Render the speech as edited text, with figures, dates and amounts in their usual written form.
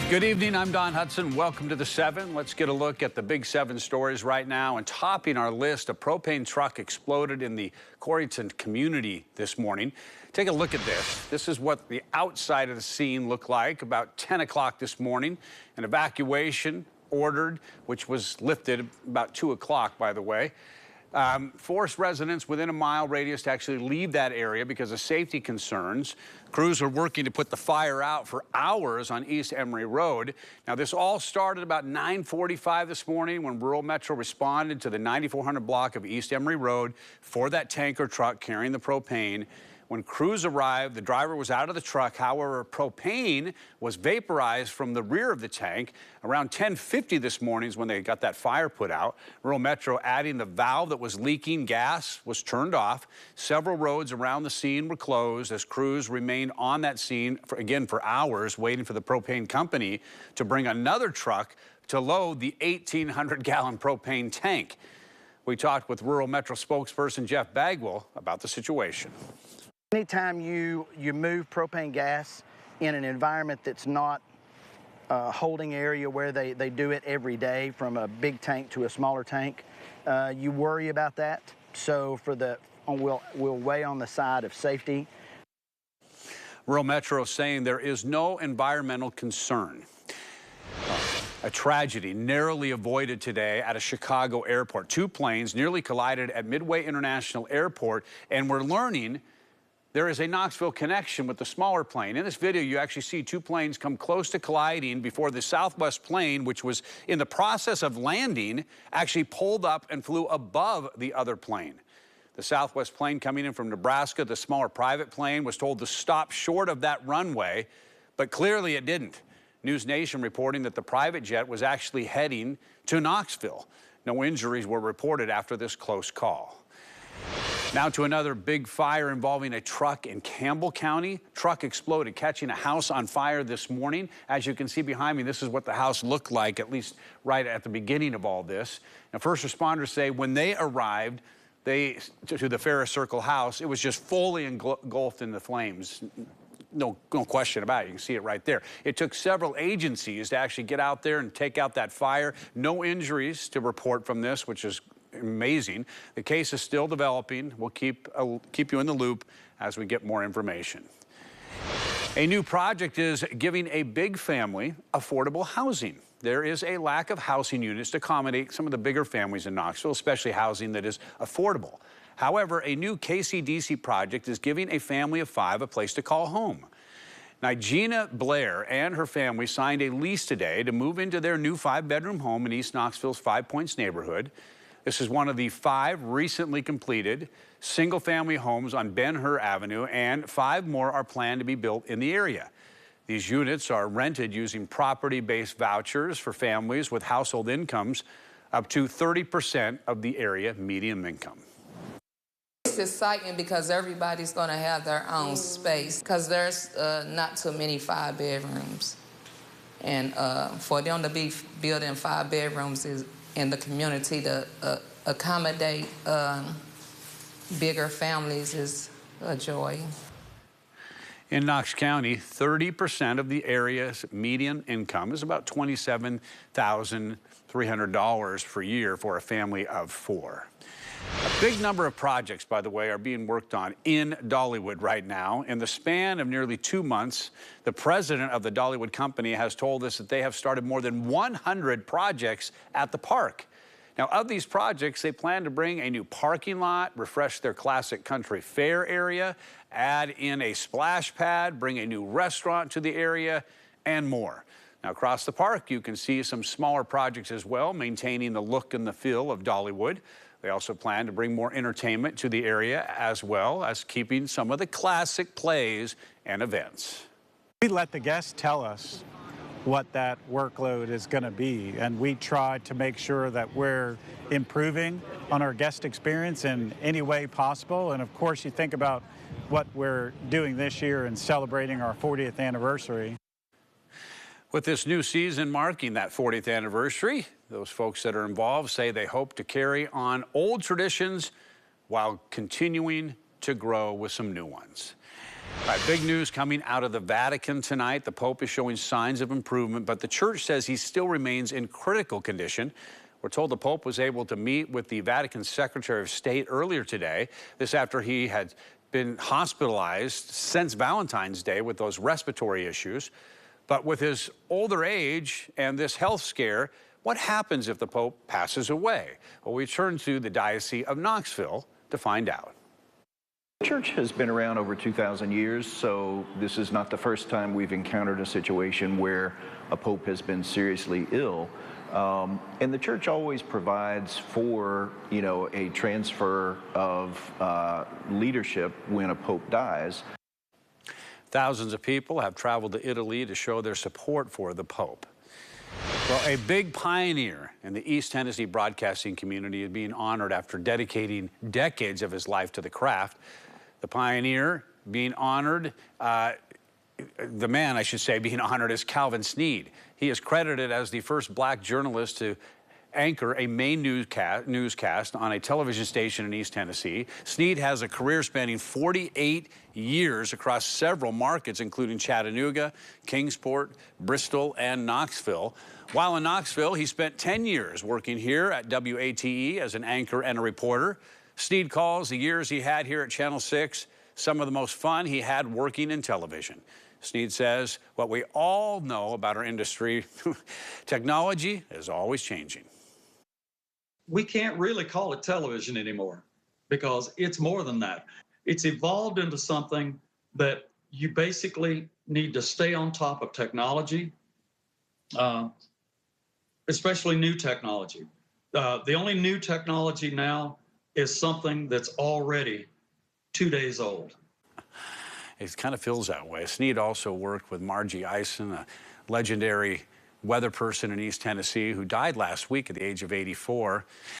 Good evening, I'm Don Hudson. Welcome to the 7. Let's get a look at the big 7 stories right now. And topping our list, a propane truck exploded in the Coreyton community this morning. Take a look at this. This is what the outside of the scene looked like about 10 o'clock this morning. An evacuation ordered, which was lifted about 2 o'clock, by the way. Forced residents within a mile radius to actually leave that area because of safety concerns. Crews were working to put the fire out for hours on East Emory Road. Now, this all started about 9:45 this morning when Rural Metro responded to the 9400 block of East Emory Road for that tanker truck carrying the propane. When crews arrived, the driver was out of the truck. However, propane was vaporized from the rear of the tank. Around 10:50 this morning is when they got that fire put out. Rural Metro adding the valve that was leaking gas was turned off. Several roads around the scene were closed as crews remained on that scene, for hours, waiting for the propane company to bring another truck to load the 1,800-gallon propane tank. We talked with Rural Metro spokesperson Jeff Bagwell about the situation. Anytime you move propane gas in an environment that's not a holding area where they do it every day from a big tank to a smaller tank, you worry about that. So we'll weigh on the side of safety. Rural Metro saying there is no environmental concern. A tragedy narrowly avoided today at a Chicago airport. 2 planes nearly collided at Midway International Airport, and we're learning there is a Knoxville connection with the smaller plane. In this video, you actually see 2 planes come close to colliding before the Southwest plane, which was in the process of landing, actually pulled up and flew above the other plane. The Southwest plane coming in from Nebraska, the smaller private plane, was told to stop short of that runway, but clearly it didn't. News Nation reporting that the private jet was actually heading to Knoxville. No injuries were reported after this close call. Now to another big fire involving a truck in Campbell County. Truck exploded, catching a house on fire this morning. As you can see behind me, this is what the house looked like, at least right at the beginning of all this. Now, first responders say when they arrived to the Ferris Circle house, it was just fully engulfed in the flames. No question about it. You can see it right there. It took several agencies to actually get out there and take out that fire. No injuries to report from this, which is amazing. The case is still developing. We'll keep you in the loop as we get more information. A new project is giving a big family affordable housing. There is a lack of housing units to accommodate some of the bigger families in Knoxville, especially housing that is affordable. However, a new KCDC project is giving a family of 5 a place to call home. Now, Gina Blair and her family signed a lease today to move into their new 5-bedroom home in East Knoxville's 5 Points neighborhood. This is one of the 5 recently completed single-family homes on Ben-Hur Avenue, and 5 more are planned to be built in the area. These units are rented using property-based vouchers for families with household incomes up to 30% of the area median income. It's exciting because everybody's going to have their own space because there's not too many 5 bedrooms. And for them to be building 5 bedrooms is in the community to accommodate bigger families is a joy. In Knox County, 30% of the area's median income is about $27,300 per year for a family of 4. A big number of projects, by the way, are being worked on in Dollywood right now. In the span of nearly 2 months, the president of the Dollywood company has told us that they have started more than 100 projects at the park. Now, of these projects, they plan to bring a new parking lot, refresh their classic country fair area, add in a splash pad, bring a new restaurant to the area, and more. Now, across the park, you can see some smaller projects as well, maintaining the look and the feel of Dollywood. They also plan to bring more entertainment to the area, as well as keeping some of the classic plays and events. We let the guests tell us what that workload is going to be, and we try to make sure that we're improving on our guest experience in any way possible. And of course, you think about what we're doing this year and celebrating our 40th anniversary. With this new season marking that 40th anniversary, those folks that are involved say they hope to carry on old traditions while continuing to grow with some new ones. All right, big news coming out of the Vatican tonight. The Pope is showing signs of improvement, but the church says he still remains in critical condition. We're told the Pope was able to meet with the Vatican Secretary of State earlier today. This after he had been hospitalized since Valentine's Day with those respiratory issues. But with his older age and this health scare, what happens if the Pope passes away? Well, we turn to the Diocese of Knoxville to find out. The church has been around over 2,000 years, so this is not the first time we've encountered a situation where a pope has been seriously ill. And the church always provides for, a transfer of leadership when a pope dies. Thousands of people have traveled to Italy to show their support for the Pope. Well, a big pioneer in the East Tennessee broadcasting community is being honored after dedicating decades of his life to the craft. The pioneer being honored, the man, I should say, being honored is Calvin Sneed. He is credited as the first black journalist to anchor a main newscast on a television station in East Tennessee. Sneed has a career spanning 48 years across several markets, including Chattanooga, Kingsport, Bristol, and Knoxville. While in Knoxville, he spent 10 years working here at WATE as an anchor and a reporter. Sneed calls the years he had here at Channel 6 some of the most fun he had working in television. Sneed says what we all know about our industry, technology is always changing. We can't really call it television anymore because it's more than that. It's evolved into something that you basically need to stay on top of technology, especially new technology. The only new technology now is something that's already 2 days old. It kind of feels that way. Sneed also worked with Margie Eisen, a legendary weather person in East Tennessee who died last week at the age of 84.